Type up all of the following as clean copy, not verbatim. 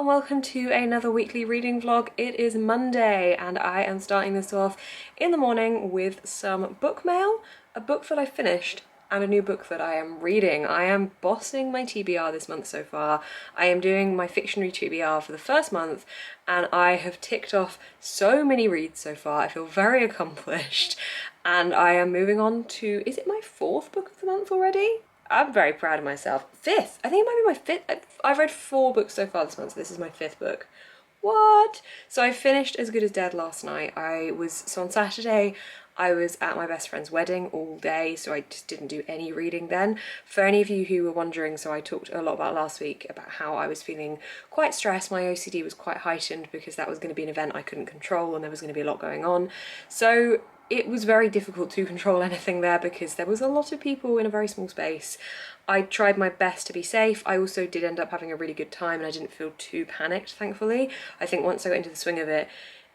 and welcome to another weekly reading vlog. It is Monday and I am starting this off in the morning with some Bookmail, a book that I finished and a new book that I am reading. I am bossing my TBR this month so far. I am doing my fictionary TBR for the first month and I have ticked off so many reads so far. I feel very accomplished and I am moving on to, is it my fourth book of the month already? I'm very proud of myself. Fifth. I think it might be my fifth. I've read 4 books so far this month, so this is my 5th book. What? So I finished As Good as Dead last night. So on Saturday, I was at my best friend's wedding all day, so I just didn't do any reading then. For any of you who were wondering, so I talked a lot about last week about how I was feeling quite stressed. My OCD was quite heightened because that was going to be an event I couldn't control and there was going to be a lot going on. So it was very difficult to control anything there because there was a lot of people in a very small space. I tried my best to be safe. I also did end up having a really good time and I didn't feel too panicked, thankfully. I think once I got into the swing of it,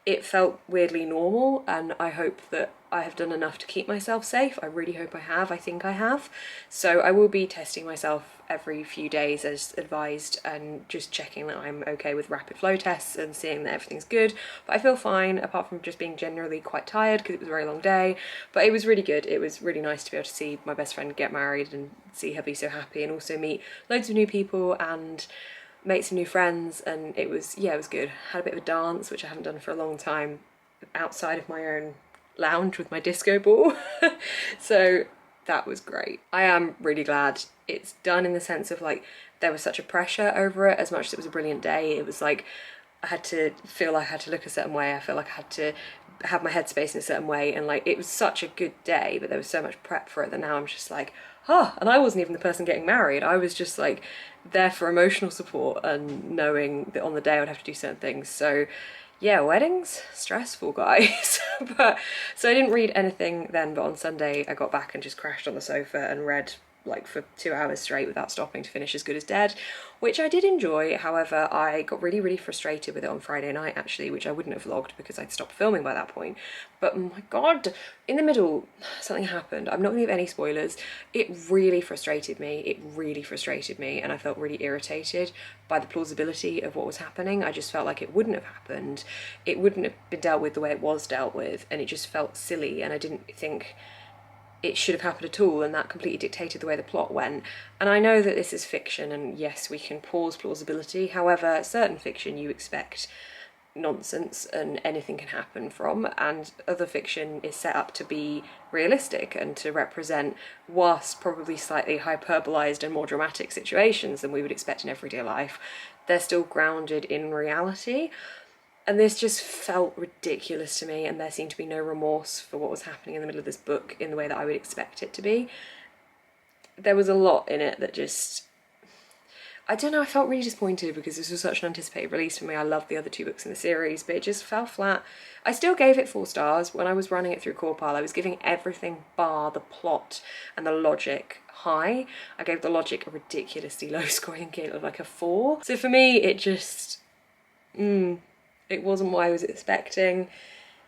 it felt weirdly normal, and I hope that I have done enough to keep myself safe. I really hope I have. I think I have. So I will be testing myself every few days as advised and just checking that I'm okay with rapid flow tests and seeing that everything's good. But I feel fine, apart from just being generally quite tired because it was a very long day. But it was really good. It was really nice to be able to see my best friend get married and see her be so happy, and also meet loads of new people and make some new friends. And it was, yeah, it was good. Had a bit of a dance, which I haven't done for a long time, outside of my own lounge with my disco ball. So that was great. I am really glad it's done, in the sense of, like, there was such a pressure over it. As much as it was a brilliant day, it was like I had to feel like I had to look a certain way. I feel like I had to have my headspace in a certain way, and like it was such a good day, but there was so much prep for it that now I'm just like, and I wasn't even the person getting married. I was just like there for emotional support and knowing that on the day I would have to do certain things. So yeah, weddings, stressful, guys. But so I didn't read anything then, but on Sunday I got back and just crashed on the sofa and read like for 2 hours straight without stopping to finish As Good as Dead, which I did enjoy. However, I got really frustrated with it on Friday night, actually, which I wouldn't have vlogged because I'd stopped filming by that point. But my god, in the middle something happened. I'm not gonna give any spoilers. It really frustrated me. And I felt really irritated by the plausibility of what was happening. I just felt like it wouldn't have happened. It wouldn't have been dealt with the way it was dealt with, and it just felt silly, and I didn't think it should have happened at all, and that completely dictated the way the plot went. And I know that this is fiction, and yes, we can pause plausibility. However, certain fiction you expect nonsense and anything can happen from, and other fiction is set up to be realistic and to represent, whilst probably slightly hyperbolized and more dramatic situations than we would expect in everyday life, they're still grounded in reality. And this just felt ridiculous to me, and there seemed to be no remorse for what was happening in the middle of this book in the way that I would expect it to be. There was a lot in it that just, I don't know, I felt really disappointed because this was such an anticipated release for me. I loved the other 2 books in the series, but it just fell flat. I still gave it 4 stars. When I was running it through Corpile, I was giving everything bar the plot and the logic high. I gave the logic a ridiculously low score. I think it was like a 4. So for me, it just, it wasn't what I was expecting.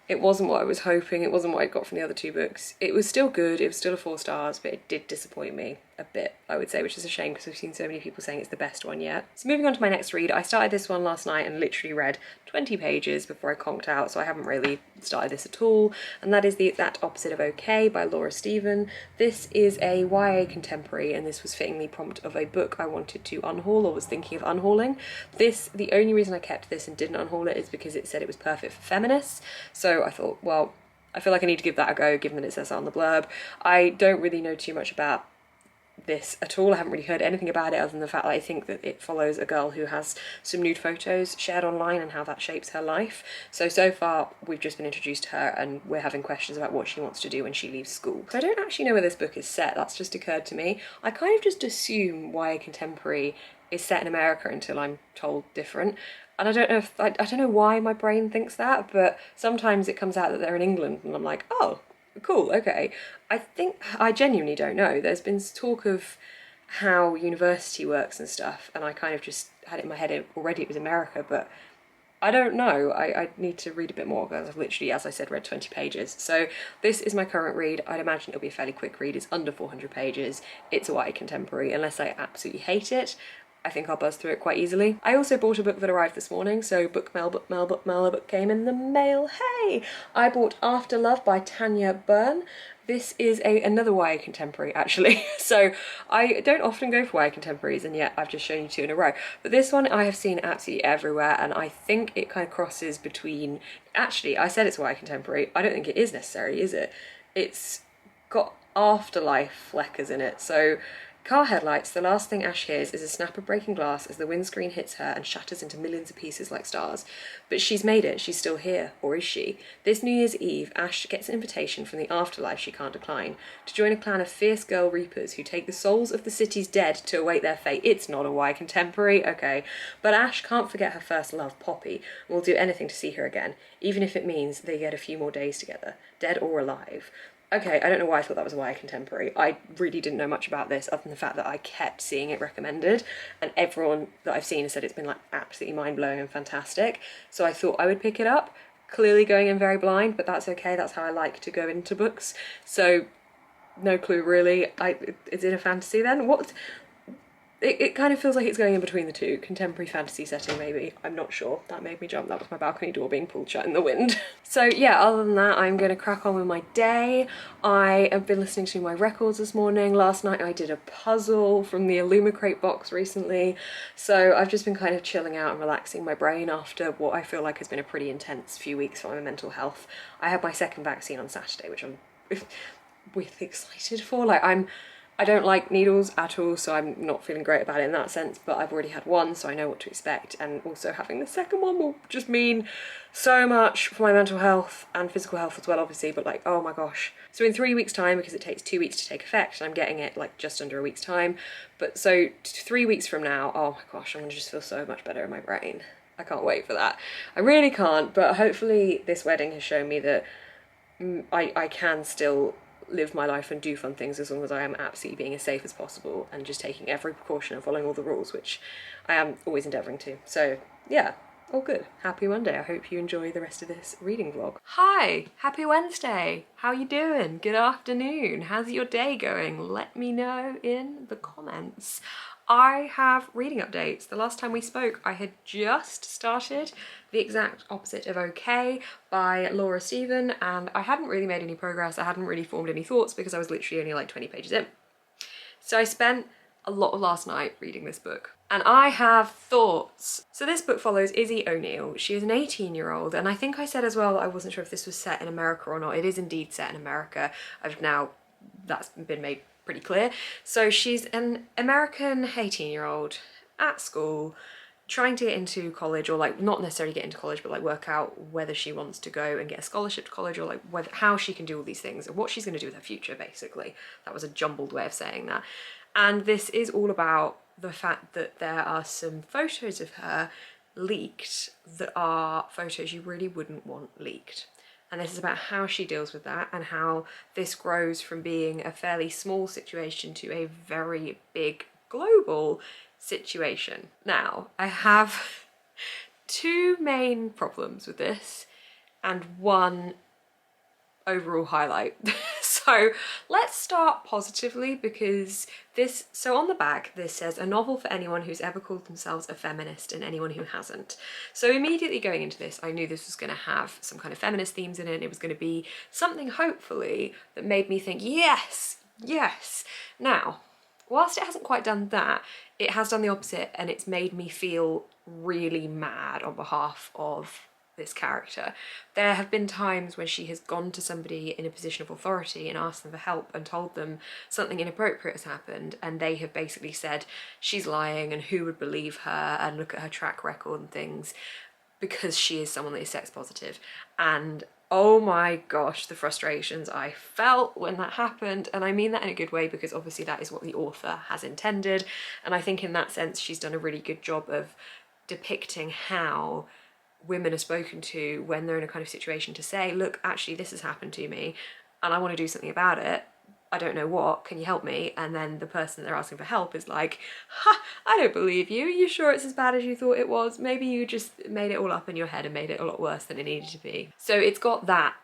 It wasn't what I was hoping. It wasn't what I got from the other 2 books. It was still good. It was still a 4 stars, but it did disappoint me a bit, I would say, which is a shame because I've seen so many people saying it's the best one yet. So moving on to my next read, I started this one last night and literally read 20 pages before I conked out, so I haven't really started this at all. And that is The Exact Opposite of Okay by Laura Stephen. This is a YA contemporary, and this was fitting the prompt of a book I wanted to unhaul, or was thinking of unhauling. The only reason I kept this and didn't unhaul it is because it said it was perfect for feminists. So I thought, well, I feel like I need to give that a go, given that it says that on the blurb. I don't really know too much about this at all. I haven't really heard anything about it other than the fact that I think that it follows a girl who has some nude photos shared online and how that shapes her life. So far we've just been introduced to her and we're having questions about what she wants to do when she leaves school. So I don't actually know where this book is set. That's just occurred to me. I kind of just assume YA contemporary is set in America until I'm told different. And I don't know if, I don't know why my brain thinks that, but sometimes it comes out that they're in England and I'm like, oh, cool, okay. I genuinely don't know. There's been talk of how university works and stuff, and I kind of just had it in my head already it was America, but I don't know. I need to read a bit more because I've literally, as I said, read 20 pages. So this is my current read. I'd imagine it'll be a fairly quick read. It's under 400 pages. It's a YA contemporary, unless I absolutely hate it. I think I'll buzz through it quite easily. I also bought a book that arrived this morning, so Bookmail, a book came in the mail. Hey! I bought After Love by Tanya Byrne. This is another YA contemporary, actually. So I don't often go for YA contemporaries, and yet I've just shown you 2 in a row. But this one I have seen absolutely everywhere, and I think it kind of crosses between... Actually, I said it's YA contemporary. I don't think it is necessarily, is it? It's got afterlife fleckers in it, so... Car headlights, the last thing Ash hears is a snap of breaking glass as the windscreen hits her and shatters into millions of pieces like stars. But she's made it, she's still here, or is she? This New Year's Eve, Ash gets an invitation from the afterlife she can't decline, to join a clan of fierce girl reapers who take the souls of the city's dead to await their fate. It's not a YA contemporary, okay. But Ash can't forget her first love, Poppy, and will do anything to see her again, even if it means they get a few more days together, dead or alive. Okay, I don't know why I thought that was a YA contemporary. I really didn't know much about this other than the fact that I kept seeing it recommended, and everyone that I've seen has said it's been like absolutely mind-blowing and fantastic. So I thought I would pick it up, clearly going in very blind, but that's okay, that's how I like to go into books. So no clue really. Is it a fantasy then? It kind of feels like it's going in between the two. Contemporary fantasy setting, maybe. I'm not sure. That made me jump. That was my balcony door being pulled shut in the wind. So yeah, other than that, I'm going to crack on with my day. I have been listening to my records this morning. Last night I did a puzzle from the Illumicrate box recently. So I've just been kind of chilling out and relaxing my brain after what I feel like has been a pretty intense few weeks for my mental health. I had my 2nd vaccine on Saturday, which I'm with excited for. Like I don't like needles at all, so I'm not feeling great about it in that sense, but I've already had one, so I know what to expect, and also having the 2nd one will just mean so much for my mental health and physical health as well, obviously, but like, oh my gosh. So in 3 weeks' time, because it takes 2 weeks to take effect, and I'm getting it like just under a week's time, but so 3 weeks from now, oh my gosh, I'm gonna just feel so much better in my brain. I can't wait for that. I really can't, but hopefully this wedding has shown me that I can still live my life and do fun things as long as I am absolutely being as safe as possible and just taking every precaution and following all the rules, which I am always endeavouring to. So yeah, all good. Happy Monday. I hope you enjoy the rest of this reading vlog. Hi, happy Wednesday. How you doing? Good afternoon. How's your day going? Let me know in the comments. I have reading updates. The last time we spoke, I had just started The Exact Opposite of Okay by Laura Stephen, and I hadn't really made any progress. I hadn't really formed any thoughts because I was literally only like 20 pages in. So I spent a lot of last night reading this book, and I have thoughts. So this book follows Izzy O'Neill. She is an 18-year-old, and I think I said as well I wasn't sure if this was set in America or not. It is indeed set in America. That's been made pretty clear. So she's an American 18-year-old at school, trying to get into college, or like not necessarily get into college, but like work out whether she wants to go and get a scholarship to college, or like how she can do all these things, or what she's going to do with her future, basically. That was a jumbled way of saying that. And this is all about the fact that there are some photos of her leaked that are photos you really wouldn't want leaked. And this is about how she deals with that, and how this grows from being a fairly small situation to a very big global situation. Now, I have 2 main problems with this and 1 overall highlight. So let's start positively, because so on the back this says a novel for anyone who's ever called themselves a feminist and anyone who hasn't. So immediately going into this, I knew this was going to have some kind of feminist themes in it. It was going to be something, hopefully, that made me think, yes, yes. Now, whilst it hasn't quite done that, it has done the opposite, and it's made me feel really mad on behalf of this character. There have been times when she has gone to somebody in a position of authority and asked them for help and told them something inappropriate has happened, and they have basically said she's lying and who would believe her, and look at her track record and things, because she is someone that is sex positive. And oh my gosh, the frustrations I felt when that happened. And I mean that in a good way, because obviously that is what the author has intended, and I think in that sense she's done a really good job of depicting how women are spoken to when they're in a kind of situation to say, look, actually this has happened to me and I want to do something about it. I don't know what, can you help me? And then the person that they're asking for help is like, ha, I don't believe you. You sure it's as bad as you thought it was? Maybe you just made it all up in your head and made it a lot worse than it needed to be. So it's got that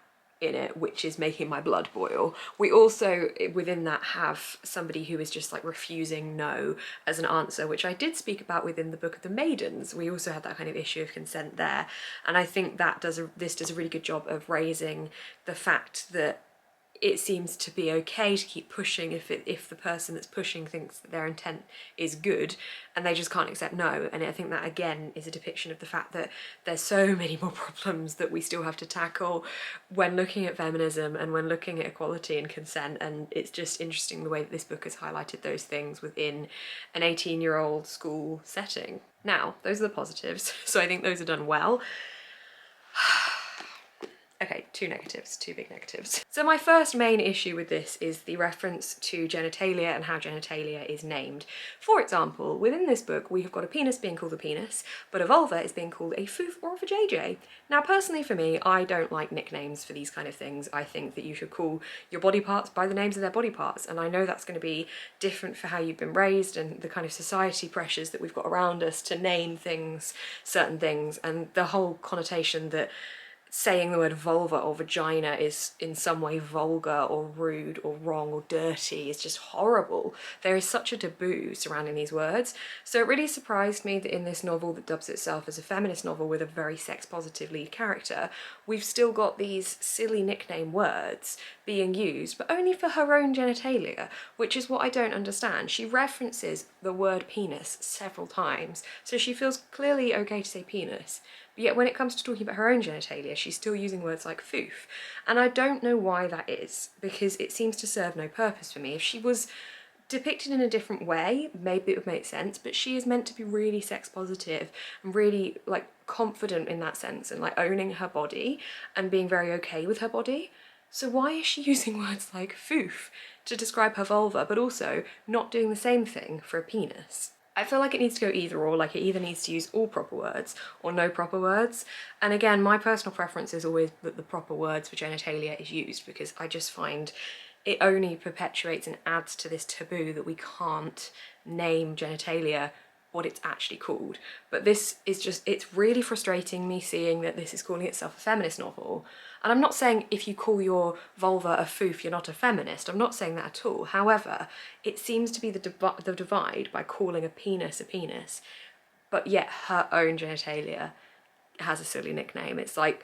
in it, which is making my blood boil. We also, within that, have somebody who is just like refusing no as an answer, which I did speak about within the Book of the Maidens. We also had that kind of issue of consent there. And I think that this does a really good job of raising the fact that it seems to be okay to keep pushing if the person that's pushing thinks that their intent is good, and they just can't accept no. And I think that again is a depiction of the fact that there's so many more problems that we still have to tackle when looking at feminism and when looking at equality and consent. And it's just interesting the way that this book has highlighted those things within an 18-year-old school setting. Now, those are the positives, so I think those are done well. Okay, two big negatives. So my first main issue with this is the reference to genitalia and how genitalia is named. For example, within this book, we have got a penis being called a penis, but a vulva is being called a foof or a vajayjay. Now, personally for me, I don't like nicknames for these kind of things. I think that you should call your body parts by the names of their body parts, and I know that's going to be different for how you've been raised and the kind of society pressures that we've got around us to name things, certain things, and the whole connotation that saying the word vulva or vagina is in some way vulgar or rude or wrong or dirty is just horrible. There is such a taboo surrounding these words. So it really surprised me that in this novel that dubs itself as a feminist novel with a very sex-positive lead character, we've still got these silly nickname words being used, but only for her own genitalia, which is what I don't understand. She references the word penis several times, so she feels clearly okay to say penis. But yet when it comes to talking about her own genitalia, she's still using words like foof. And I don't know why that is, because it seems to serve no purpose for me. If she was depicted in a different way, maybe it would make sense, but she is meant to be really sex positive and really like confident in that sense and like owning her body and being very okay with her body. So why is she using words like foof to describe her vulva, but also not doing the same thing for a penis? I feel like it needs to go either or, like it either needs to use all proper words or no proper words. And again, my personal preference is always that the proper words for genitalia is used, because I just find it only perpetuates and adds to this taboo that we can't name genitalia what it's actually called. But this is just, it's really frustrating me seeing that this is calling itself a feminist novel. And I'm not saying if you call your vulva a foof, you're not a feminist. I'm not saying that at all. However, it seems to be the divide by calling a penis, but yet her own genitalia has a silly nickname. It's like,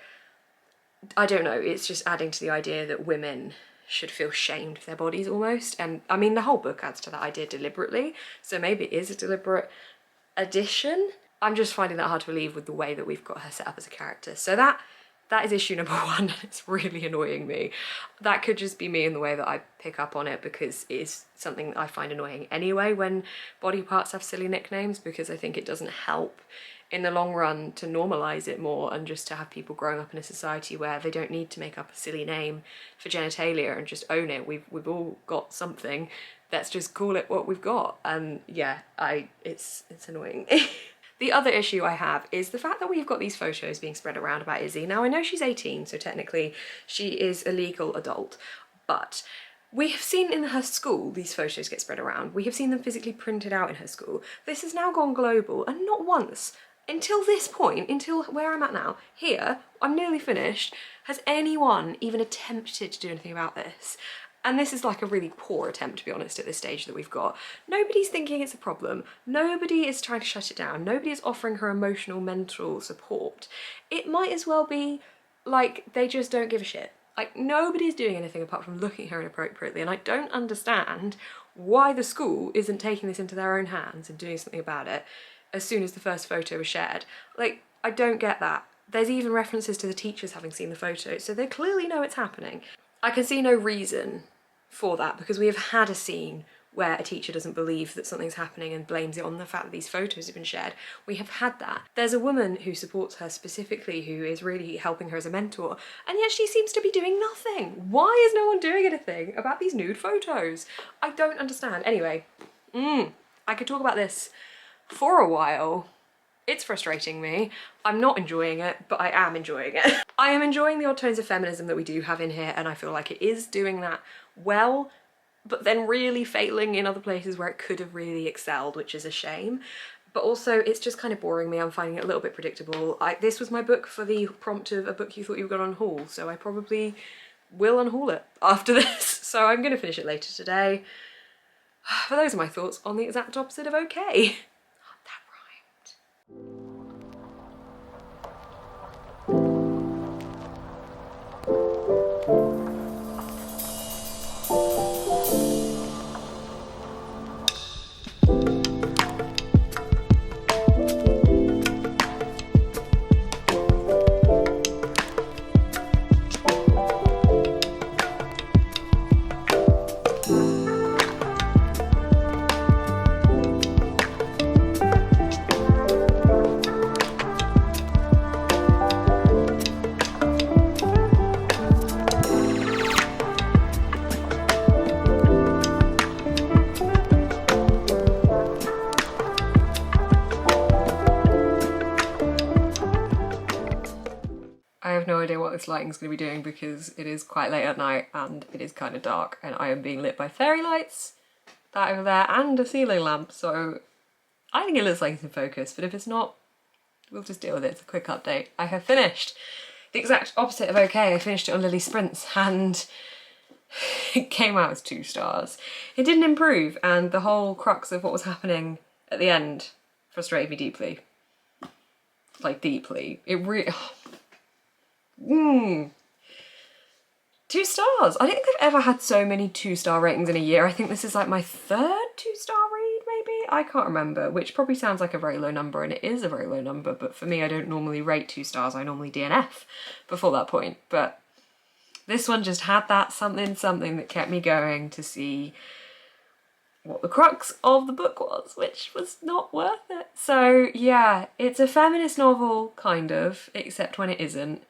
I don't know, it's just adding to the idea that women should feel shamed for their bodies almost. And I mean, the whole book adds to that idea deliberately, so maybe it is a deliberate addition. I'm just finding that hard to believe with the way that we've got her set up as a character. So that is issue number one, and it's really annoying me. That could just be me in the way that I pick up on it, because it is something that I find annoying anyway when body parts have silly nicknames, because I think it doesn't help in the long run to normalise it more and just to have people growing up in a society where they don't need to make up a silly name for genitalia and just own it. We've all got something, let's just call it what we've got. And yeah, it's annoying. The other issue I have is the fact that we've got these photos being spread around about Izzy. Now, I know she's 18, so technically she is a legal adult, but we have seen in her school these photos get spread around. We have seen them physically printed out in her school. This has now gone global, and not once, until this point, until where I'm at now, here, I'm nearly finished, has anyone even attempted to do anything about this? And this is like a really poor attempt, to be honest, at this stage that we've got. Nobody's thinking it's a problem. Nobody is trying to shut it down. Nobody is offering her emotional, mental support. It might as well be like they just don't give a shit. Like, nobody's doing anything apart from looking at her inappropriately, and I don't understand why the school isn't taking this into their own hands and doing something about it as soon as the first photo was shared. Like, I don't get that. There's even references to the teachers having seen the photo, so they clearly know it's happening. I can see no reason for that, because we have had a scene where a teacher doesn't believe that something's happening and blames it on the fact that these photos have been shared. We have had that. There's a woman who supports her specifically, who is really helping her as a mentor, and yet she seems to be doing nothing. Why is no one doing anything about these nude photos? I don't understand. Anyway, I could talk about this for a while. It's frustrating me. I'm not enjoying it, but I am enjoying it. I am enjoying the odd tones of feminism that we do have in here, and I feel like it is doing that well, but then really failing in other places where it could have really excelled, which is a shame. But also, it's just kind of boring me. I'm finding it a little bit predictable. This was my book for the prompt of a book you thought you were going on haul, so I probably will unhaul it after this. So I'm gonna finish it later today. But those are my thoughts on the exact opposite of okay. That rhymed. I have no idea what this lighting's going to be doing because it is quite late at night and it is kind of dark and I am being lit by fairy lights, that over there, and a ceiling lamp, so I think it looks like it's in focus, but if it's not, we'll just deal with it. It's a quick update. I have finished the exact opposite of okay. I finished it on Lily Sprints and it came out as 2 stars. It didn't improve and the whole crux of what was happening at the end frustrated me deeply. Like deeply. It really... 2 stars. I don't think I've ever had so many 2-star ratings in a year. I think this is like my 3rd 2-star read, maybe? I can't remember, which probably sounds like a very low number, and it is a very low number, but for me, I don't normally rate 2 stars. I normally DNF before that point, but this one just had that something that kept me going to see what the crux of the book was, which was not worth it. So yeah, it's a feminist novel, kind of, except when it isn't.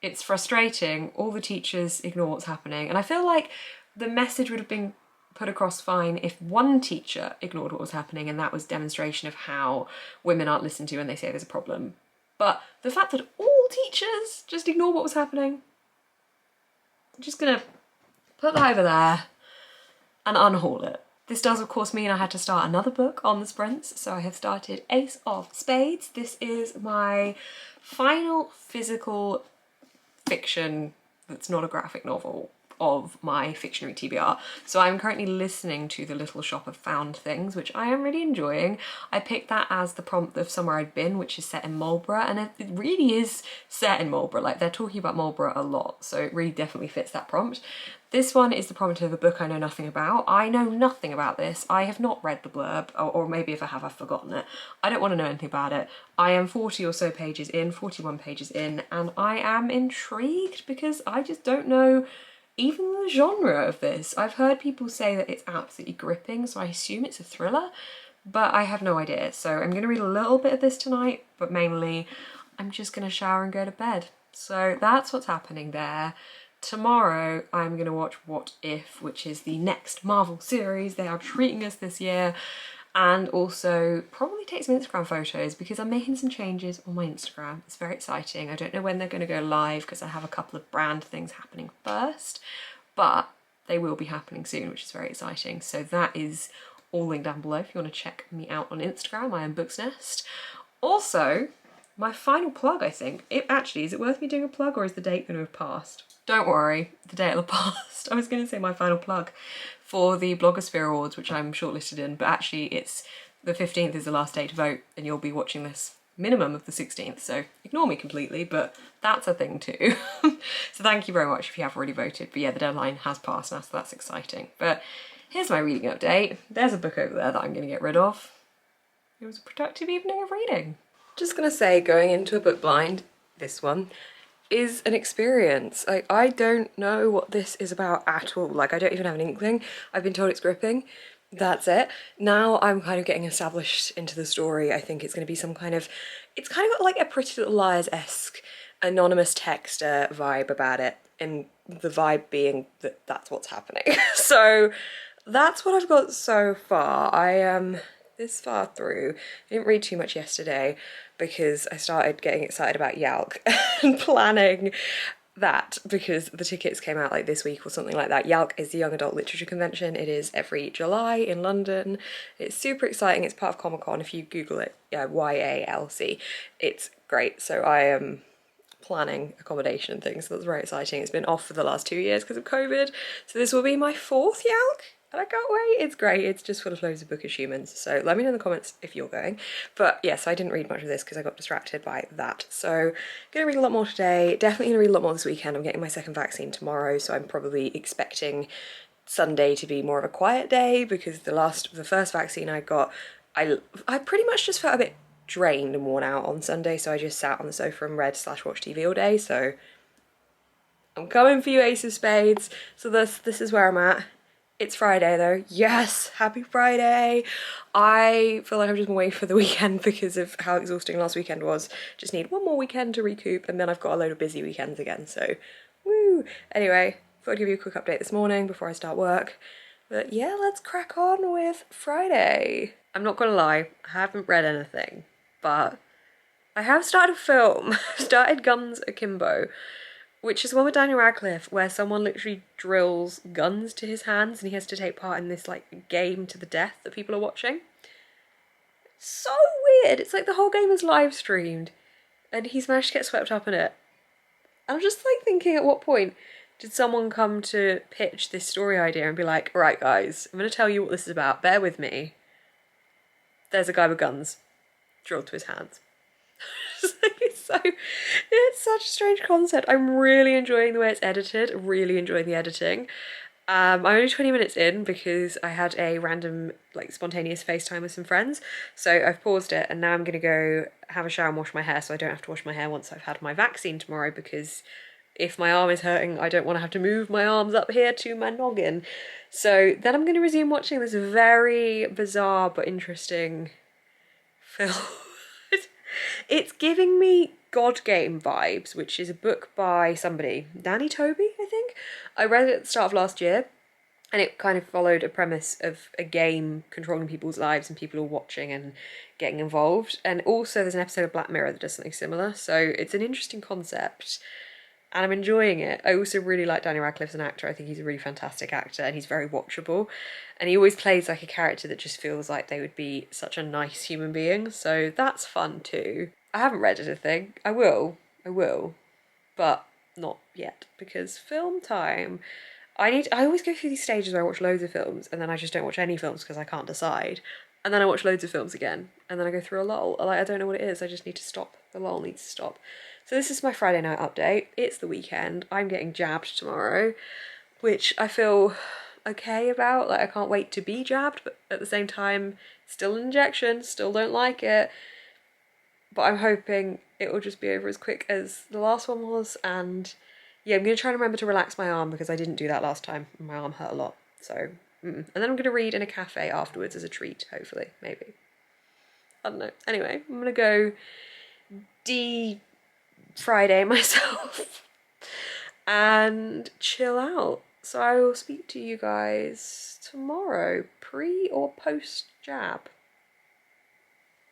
It's frustrating, all the teachers ignore what's happening, and I feel like the message would have been put across fine if one teacher ignored what was happening and that was demonstration of how women aren't listened to when they say there's a problem. But the fact that all teachers just ignore what was happening, I'm just gonna put that over there and unhaul it. This does of course mean I had to start another book on the sprints, so I have started Ace of Spades. This is my final physical fiction that's not a graphic novel of my Fictionary TBR. So I'm currently listening to The Little Shop of Found Things, which I am really enjoying. I picked that as the prompt of Somewhere I'd Been, which is set in Marlborough, and it really is set in Marlborough. Like, they're talking about Marlborough a lot, so it really definitely fits that prompt. This one is the prompt of a book I know nothing about. I know nothing about this. I have not read the blurb, or maybe if I have, I've forgotten it. I don't want to know anything about it. I am 40 or so pages in, 41 pages in, and I am intrigued because I just don't know even the genre of this. I've heard people say that it's absolutely gripping, so I assume it's a thriller, but I have no idea. So I'm going to read a little bit of this tonight, but mainly I'm just going to shower and go to bed. So that's what's happening there. Tomorrow I'm going to watch What If, which is the next Marvel series they are treating us this year, and also probably take some Instagram photos because I'm making some changes on my Instagram. It's very exciting. I don't know when they're going to go live because I have a couple of brand things happening first, but they will be happening soon, which is very exciting. So that is all linked down below if you want to check me out on Instagram. I am Booksnest. Also, my final plug, I think. Is it worth me doing a plug, or is the date going to have passed? Don't worry, the date will have passed. I was going to say my final plug for the Blogosphere Awards, which I'm shortlisted in, but actually it's the 15th is the last day to vote, and you'll be watching this minimum of the 16th, so ignore me completely, but that's a thing too. So thank you very much if you have already voted. But yeah, the deadline has passed now, so that's exciting. But here's my reading update. There's a book over there that I'm going to get rid of. It was a productive evening of reading. Just gonna say, going into a book blind, this one, is an experience. I don't know what this is about at all. Like, I don't even have an inkling. I've been told it's gripping. That's it. Now I'm kind of getting established into the story. I think it's going to be some kind of... It's kind of got like a Pretty Little Liars-esque anonymous texter vibe about it, and the vibe being that that's what's happening. So that's what I've got so far. I am this far through. I didn't read too much yesterday because I started getting excited about YALC and planning that because the tickets came out like this week or something like that. YALC is the Young Adult Literature Convention. It is every July in London. It's super exciting. It's part of Comic Con. If you Google it, yeah, YALC, it's great. So I am planning accommodation and things, so that's very exciting. It's been off for the last 2 years because of COVID, so this will be my 4th Yalk, and I can't wait. It's great. It's just full of loads of bookish humans, so let me know in the comments if you're going. But yes, I didn't read much of this because I got distracted by that, so gonna read a lot more today. Definitely gonna read a lot more this weekend. I'm getting my 2nd vaccine tomorrow, so I'm probably expecting Sunday to be more of a quiet day, because the first vaccine I got, I pretty much just felt a bit drained and worn out on Sunday, so I just sat on the sofa and read/watched TV all day. So I'm coming for you, Ace of Spades. So this is where I'm at. It's Friday though. Yes, happy Friday. I feel like I've just been waiting for the weekend because of how exhausting last weekend was. Just need one more weekend to recoup, and then I've got a load of busy weekends again, so woo. Anyway, thought I'd give you a quick update this morning before I start work. But yeah, let's crack on with Friday. I'm not gonna lie, I haven't read anything, but I have started a film. I've started Guns Akimbo, which is one with Daniel Radcliffe, where someone literally drills guns to his hands and he has to take part in this like game to the death that people are watching. So weird. It's like the whole game is live streamed and he's managed to get swept up in it. And I'm just like thinking, at what point did someone come to pitch this story idea and be like, right guys, I'm going to tell you what this is about, bear with me. There's a guy with guns drilled to his hands. It's such a strange concept. I'm really enjoying the way it's edited, really enjoying the editing. I'm only 20 minutes in because I had a random, like, spontaneous FaceTime with some friends, so I've paused it and now I'm gonna go have a shower and wash my hair so I don't have to wash my hair once I've had my vaccine tomorrow, because if my arm is hurting, I don't want to have to move my arms up here to my noggin. So then I'm going to resume watching this very bizarre but interesting film. It's giving me God Game vibes, which is a book by somebody, Danny Toby, I think. I read it at the start of last year, and it kind of followed a premise of a game controlling people's lives and people all watching and getting involved. And also there's an episode of Black Mirror that does something similar, so it's an interesting concept. And I'm enjoying it. I also really like Daniel Radcliffe as an actor. I think he's a really fantastic actor and he's very watchable. And he always plays like a character that just feels like they would be such a nice human being. So that's fun too. I haven't read anything. I will, but not yet, because film time. I always go through these stages where I watch loads of films and then I just don't watch any films because I can't decide. And then I watch loads of films again and then I go through a lull. Like, I don't know what it is. I just need to stop. The lull needs to stop. So this is my Friday night update. It's the weekend. I'm getting jabbed tomorrow, which I feel okay about. Like, I can't wait to be jabbed, but at the same time, still an injection, still don't like it. But I'm hoping it will just be over as quick as the last one was. And yeah, I'm going to try and remember to relax my arm because I didn't do that last time. My arm hurt a lot. So, and then I'm going to read in a cafe afterwards as a treat, hopefully, maybe. I don't know. Anyway, I'm going to go Friday myself and chill out. So I will speak to you guys tomorrow, pre or post jab.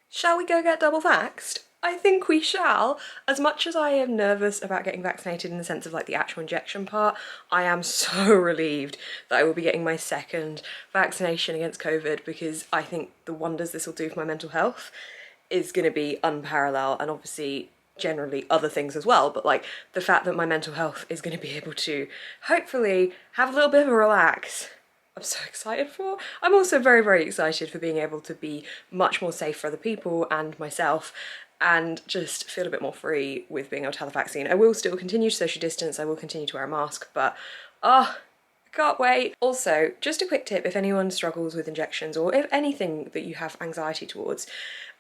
Shall we go get double vaxxed? I think we shall. As much as I am nervous about getting vaccinated in the sense of like the actual injection part, I am so relieved that I will be getting my 2nd vaccination against COVID, because I think the wonders this will do for my mental health is going to be unparalleled, and obviously generally other things as well, but like the fact that my mental health is going to be able to hopefully have a little bit of a relax, I'm so excited for. I'm also very, very excited for being able to be much more safe for other people and myself, and just feel a bit more free with being able to have the vaccine. I will still continue to social distance, I will continue to wear a mask, but I can't wait. Also, just a quick tip, if anyone struggles with injections or if anything that you have anxiety towards,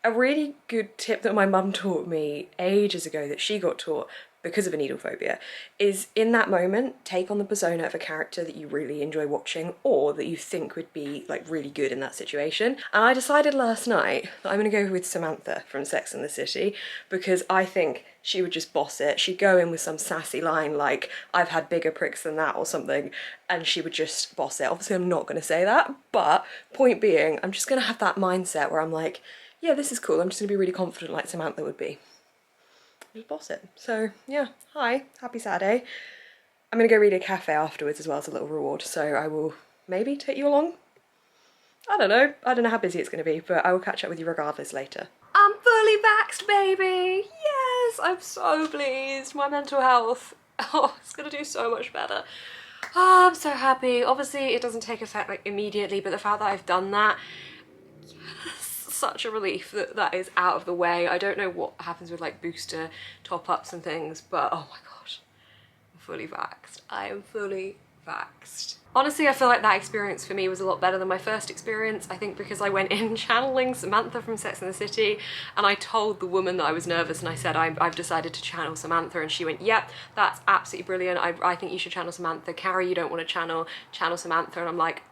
a really good tip that my mum taught me ages ago, that she got taught because of a needle phobia, is in that moment, take on the persona of a character that you really enjoy watching or that you think would be like really good in that situation. And I decided last night that I'm gonna go with Samantha from Sex and the City, because I think she would just boss it. She'd go in with some sassy line like, I've had bigger pricks than that or something, and she would just boss it. Obviously I'm not gonna say that, but point being, I'm just gonna have that mindset where I'm like, yeah, this is cool, I'm just gonna be really confident like Samantha would be. Just boss it. So yeah, hi, happy Saturday. I'm gonna go read a cafe afterwards as well as a little reward, so I will maybe take you along. I don't know how busy it's gonna be, but I will catch up with you regardless later. I'm fully vaxxed, baby, yes! this. I'm so pleased. My mental health, oh, it's gonna do so much better. Oh, I'm so happy. Obviously it doesn't take effect like immediately, but the fact that I've done that, yes, such a relief that that is out of the way. I don't know what happens with like booster top-ups and things, but oh my gosh, I'm fully vaxxed. I am fully vaxxed. Honestly, I feel like that experience for me was a lot better than my first experience. I think because I went in channeling Samantha from Sex and the City, and I told the woman that I was nervous, and I said, I've decided to channel Samantha, and she went, yep, that's absolutely brilliant. I think you should channel Samantha. Carrie, you don't want to channel Samantha. And I'm like,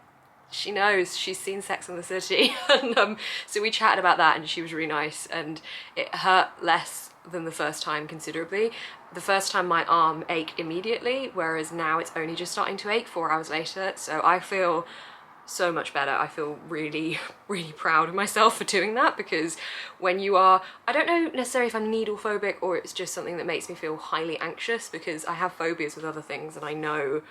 she knows, she's seen Sex and the City. And so we chatted about that, and she was really nice, and it hurt less than the first time considerably. The first time my arm ached immediately, whereas now it's only just starting to ache 4 hours later. So I feel so much better. I feel really, really proud of myself for doing that, because when you are, I don't know necessarily if I'm needle phobic or it's just something that makes me feel highly anxious, because I have phobias with other things and I know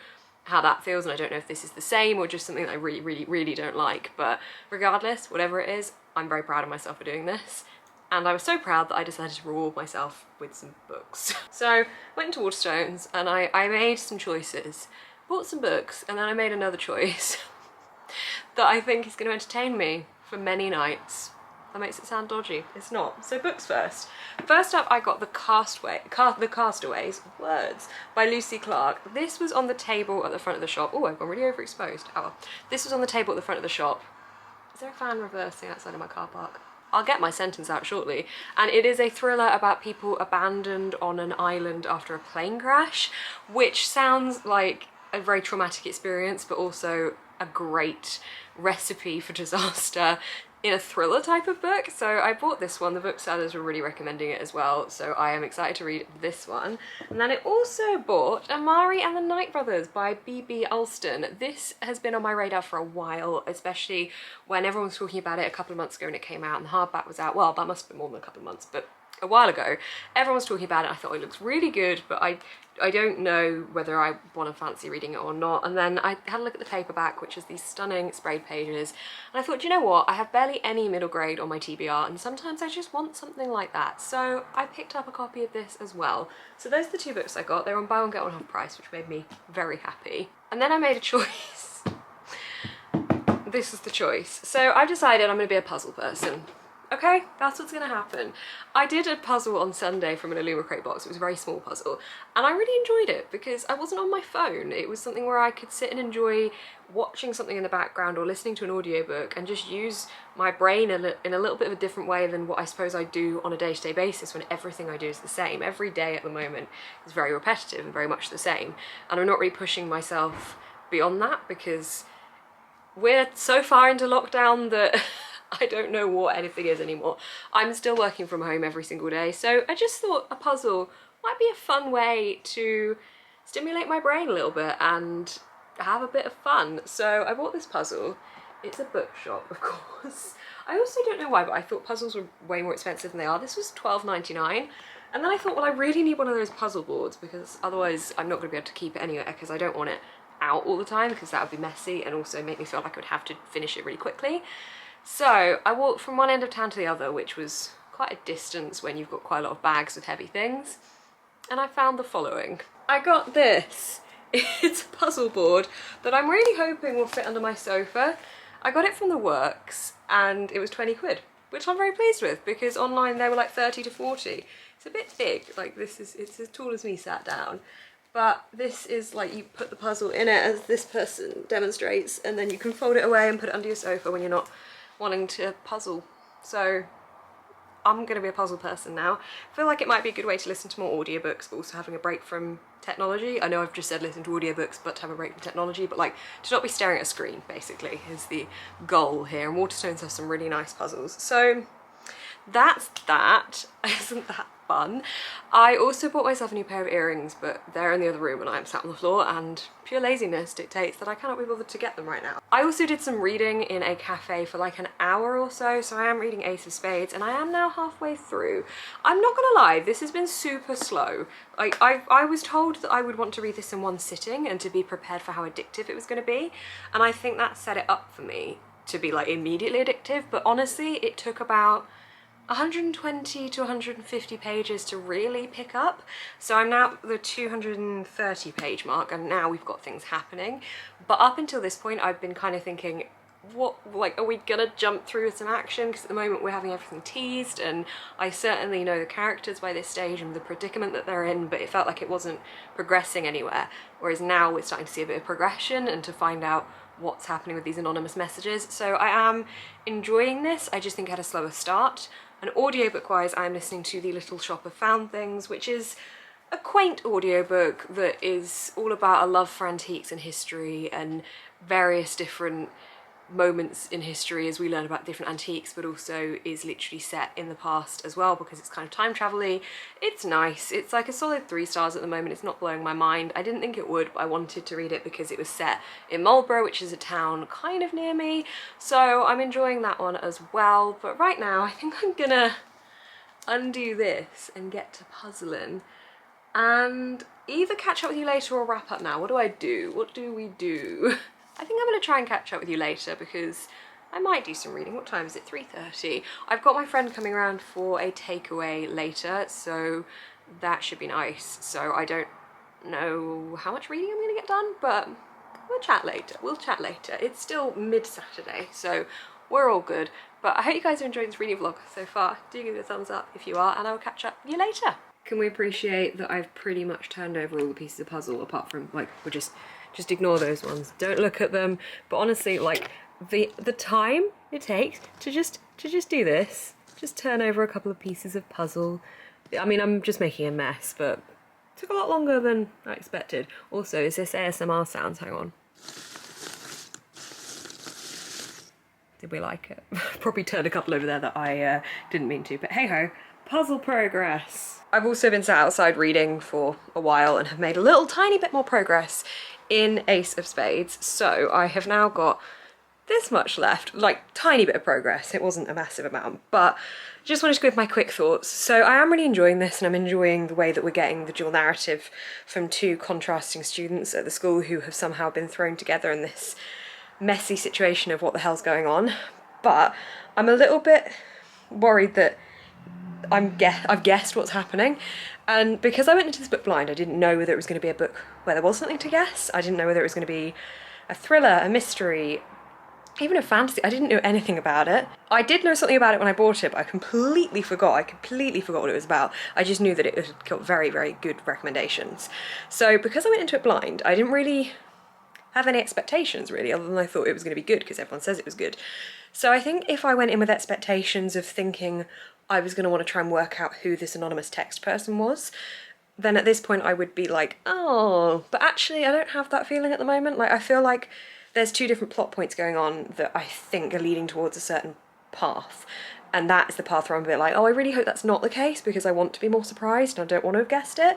how that feels, and I don't know if this is the same or just something that I really, really, really don't like. But regardless, whatever it is, I'm very proud of myself for doing this. And I was so proud that I decided to reward myself with some books. So went into WATERSTONES and I made some choices, bought some books, and then I made another choice that I think is going to entertain me for many nights. That makes it sound dodgy. It's not. So books first. First up, I got The Castaways, words, by Lucy Clark. This was on the table at the front of the shop. Oh, I've gone really overexposed. Oh well. This was on the table at the front of the shop. Is there a fan reversing outside of my car park? I'll get my sentence out shortly. And it is a thriller about people abandoned on an island after a plane crash, which sounds like a very traumatic experience, but also a great recipe for disaster in a thriller type of book. So I bought this one. The booksellers were really recommending it as well, so I am excited to read this one. And then I also bought Amari and the Night Brothers by B.B. Alston. This has been on my radar for a while, especially when everyone was talking about it a couple of months ago when it came out and the hardback was out. Well, that must have been more than a couple of months, but a while ago. Everyone was talking about it. I thought it looks really good, but I don't know whether I want to fancy reading it or not. And then I had a look at the paperback, which is these stunning sprayed pages, and I thought, you know what, I have barely any middle grade on my TBR, and sometimes I just want something like that. So I picked up a copy of this as well. So those are the two books I got. They were on buy one get one half price, which made me very happy. And then I made a choice. This is the choice. So I've decided I'm going to be a puzzle person. Okay, that's what's gonna happen. I did a puzzle on Sunday from an Illumicrate box. It was a very small puzzle, and I really enjoyed it because I wasn't on my phone. It was something where I could sit and enjoy watching something in the background or listening to an audiobook and just use my brain in a little bit of a different way than what I suppose I do on a day-to-day basis when everything I do is the same. Every day at the moment is very repetitive and very much the same, and I'm not really pushing myself beyond that because we're so far into lockdown that I don't know what anything is anymore. I'm still working from home every single day, so I just thought a puzzle might be a fun way to stimulate my brain a little bit and have a bit of fun. So I bought this puzzle. It's a bookshop, of course. I also don't know why, but I thought puzzles were way more expensive than they are. This was $12.99, and then I thought, well, I really need one of those puzzle boards because otherwise I'm not going to be able to keep it anywhere because I don't want it out all the time because that would be messy and also make me feel like I would have to finish it really quickly. So I walked from one end of town to the other, which was quite a distance when you've got quite a lot of bags with heavy things, and I found the following. I got this. It's a puzzle board that I'm really hoping will fit under my sofa. I got it from the Works and it was 20 quid, which I'm very pleased with because online they were like 30 to 40. It's a bit big, like this is, it's as tall as me sat down. But this is like, you put the puzzle in it as this person demonstrates, and then you can fold it away and put it under your sofa when you're not wanting to puzzle. So I'm gonna be a puzzle person now. I feel like it might be a good way to listen to more audiobooks, but also having a break from technology. I know I've just said listen to audiobooks, but to have a break from technology, but like to not be staring at a screen, basically, is the goal here. And WATERSTONES has some really nice puzzles. So that's that. Isn't that fun? I also bought myself a new pair of earrings, but they're in the other room and I'm sat on the floor, and pure laziness dictates that I cannot be bothered to get them right now. I also did some reading in a cafe for like an hour or so, so I am reading Ace of Spades and I am now halfway through. I'm not gonna lie, this has been super slow. I was told that I would want to read this in one sitting and to be prepared for how addictive it was gonna be, and I think that set it up for me to be like immediately addictive, but honestly it took about 120 to 150 pages to really pick up. So I'm now at the 230 page mark and now we've got things happening. But up until this point I've been kind of thinking, what, like, are we gonna jump through some action? Because at the moment we're having everything teased and I certainly know the characters by this stage and the predicament that they're in, but it felt like it wasn't progressing anywhere. Whereas now we're starting to see a bit of progression and to find out what's happening with these anonymous messages. So I am enjoying this, I just think it had a slower start. And audiobook wise, I'm listening to The Little Shop of Found Things, which is a quaint audiobook that is all about a love for antiques and history and various different moments in history as we learn about different antiques, but also is literally set in the past as well because it's kind of time travel-y. It's nice. It's like a solid 3 stars at the moment. It's not blowing my mind. I didn't think it would, but I wanted to read it because it was set in Marlborough, which is a town kind of near me. So I'm enjoying that one as well. But right now I think I'm gonna undo this and get to puzzling and either catch up with you later or wrap up now. What do I do? What do we do? I think I'm going to try and catch up with you later because I might do some reading. What time is it? 3:30. I've got my friend coming around for a takeaway later, so that should be nice. So I don't know how much reading I'm going to get done, but we'll chat later. We'll chat later. It's still mid-Saturday, so we're all good. But I hope you guys are enjoying this reading vlog so far. Do give it a thumbs up if you are, and I'll catch up with you later. Can we appreciate that I've pretty much turned over all the pieces of puzzle apart from, like, we're just ignore those ones. Don't look at them. But honestly, like, the time it takes to just do this, just turn over a couple of pieces of puzzle. I mean, I'm just making a mess, but it took a lot longer than I expected. Also, is this ASMR sounds? Hang on. Did we like it? Probably turned a couple over there that I didn't mean to, but hey ho, puzzle progress. I've also been sat outside reading for a while and have made a little tiny bit more progress in Ace of Spades. So I have now got this much left, like tiny bit of progress. It wasn't a massive amount, but just wanted to give my quick thoughts. So I am really enjoying this and I'm enjoying the way that we're getting the dual narrative from 2 contrasting students at the school who have somehow been thrown together in this messy situation of what the hell's going on. But I'm a little bit worried that I've guessed what's happening, and because I went into this book blind, I didn't know whether it was going to be a book where there was something to guess. I didn't know whether it was going to be a thriller, a mystery, even a fantasy. I didn't know anything about it. I did know something about it when I bought it, but I completely forgot what it was about. I just knew that it had got very, very good recommendations. So because I went into it blind, I didn't really have any expectations really, other than I thought it was going to be good because everyone says it was good. So I think if I went in with expectations of thinking I was going to want to try and work out who this anonymous text person was, then at this point I would be like, oh, but actually I don't have that feeling at the moment. Like, I feel like there's 2 different plot points going on that I think are leading towards a certain path, and that is the path where I'm a bit like, oh, I really hope that's not the case because I want to be more surprised and I don't want to have guessed it.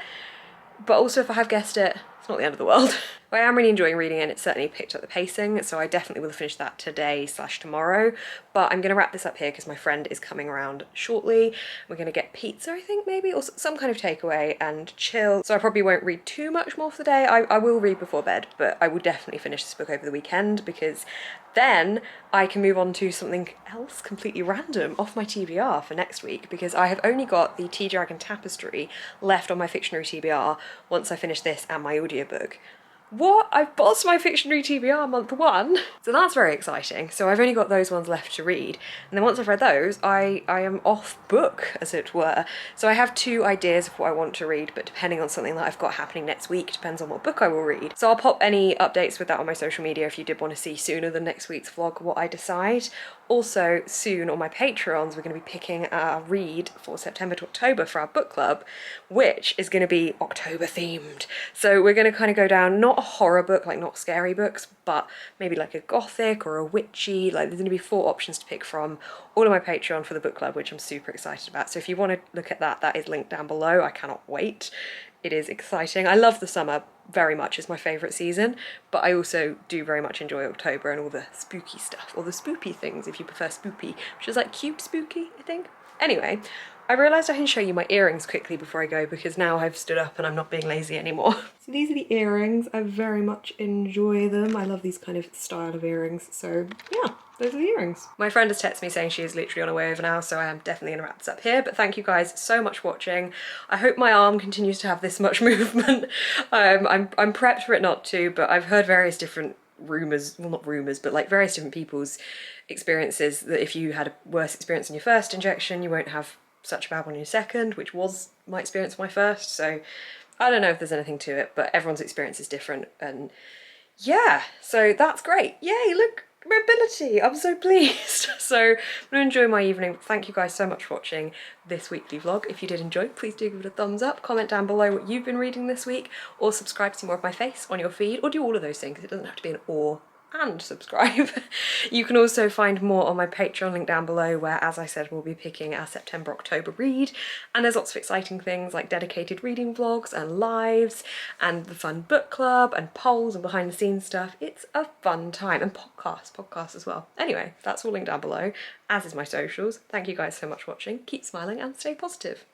But also if I have guessed it, it's not the end of the world. I am really enjoying reading it and it certainly picked up the pacing, so I definitely will finish that today/tomorrow. But I'm going to wrap this up here because my friend is coming around shortly. We're going to get pizza, I think, maybe, or some kind of takeaway and chill. So I probably won't read too much more for the day. I will read before bed, but I will definitely finish this book over the weekend because then I can move on to something else completely random off my TBR for next week, because I have only got the Tea Dragon Tapestry left on my Fictionary TBR once I finish this and my audiobook. What? I've bossed my Fictionary TBR month 1, so that's very exciting. So I've only got those ones left to read, and then once I've read those, I am off book, as it were. So I have 2 ideas of what I want to read, but depending on something that I've got happening next week, depends on what book I will read. So I'll pop any updates with that on my social media if you did want to see sooner than next week's vlog what I decide. Also, soon on my Patreons, we're going to be picking our read for September to October for our book club, which is going to be October themed. So we're going to kind of go down, not a horror book, like not scary books, but maybe like a gothic or a witchy. Like, there's going to be 4 options to pick from, all on my Patreon for the book club, which I'm super excited about. So if you want to look at that, that is linked down below. I cannot wait. It is exciting. I love the summer very much. It's my favourite season, but I also do very much enjoy October and all the spooky stuff, or the spoopy things if you prefer spoopy, which is like cute spooky, I think. Anyway, I realised I can show you my earrings quickly before I go, because now I've stood up and I'm not being lazy anymore. So these are the earrings. I very much enjoy them. I love these kind of style of earrings, so yeah. those are the earrings. My friend has texted me saying she is literally on her way over now, so I am definitely gonna wrap this up here, but thank you guys so much for watching. I hope my arm continues to have this much movement. I'm prepped for it not to, but I've heard various different rumours, well not rumours, but like various different people's experiences that if you had a worse experience in your first injection, you won't have such a bad one in your second, which was my experience with my first, so I don't know if there's anything to it, but everyone's experience is different, and yeah, so that's great. Yay, look, mobility, I'm so pleased. So I'm gonna enjoy my evening. Thank you guys so much for watching this weekly vlog. If you did enjoy, please do give it a thumbs up, comment down below what you've been reading this week, or subscribe to see more of my face on your feed, or do all of those things. It doesn't have to be an or and subscribe. You can also find more on my Patreon link down below, where, as I said, we'll be picking our September-October read, and there's lots of exciting things like dedicated reading vlogs and lives and the fun book club and polls and behind the scenes stuff. It's a fun time, and podcasts as well. Anyway, that's all linked down below, as is my socials. Thank you guys so much for watching. Keep smiling and stay positive.